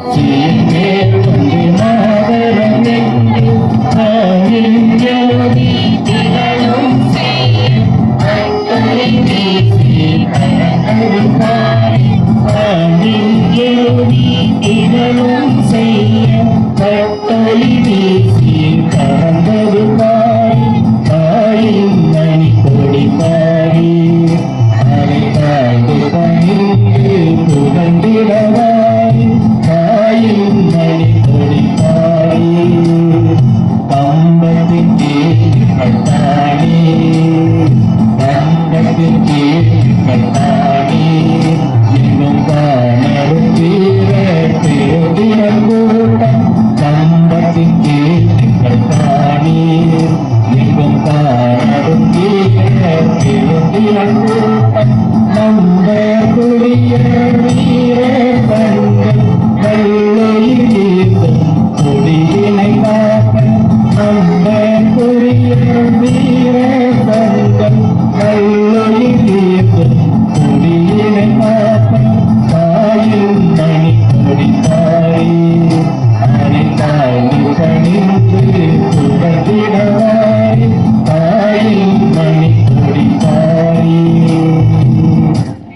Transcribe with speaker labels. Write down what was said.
Speaker 1: சீர்மேல் வந்து மாதரம் என்று தாயின் ஜோதி திகழும் செய்யும் அத்தனை வீசி பறந்தது பாரி தாயின் ஜோதி திகழும் செய்யும் அத்தனை வீசி பறந்தது பாரி தாயின் மணி கொடி பாரி அதை தாழ்ந்து பணிந்து புகழ்ந்திடவாய் தாயின் மணி கொடி பாரி கம்பத்தின் கீழ்த்தானே கம்பத்தின் கீழ்த்தானே இன்னும் காணரும் வீர திருதினம் கூட்டம் கம்பத்தின் கீழ்த்தானே இன்னும் காணரும் வீர திருதினம் கூட்டம் நம்ப குடிய வீர கண்கள் வெள்ளையில் இருக்கும் கொடியினை காக்க நம்ப குடிய வீர கண்கள்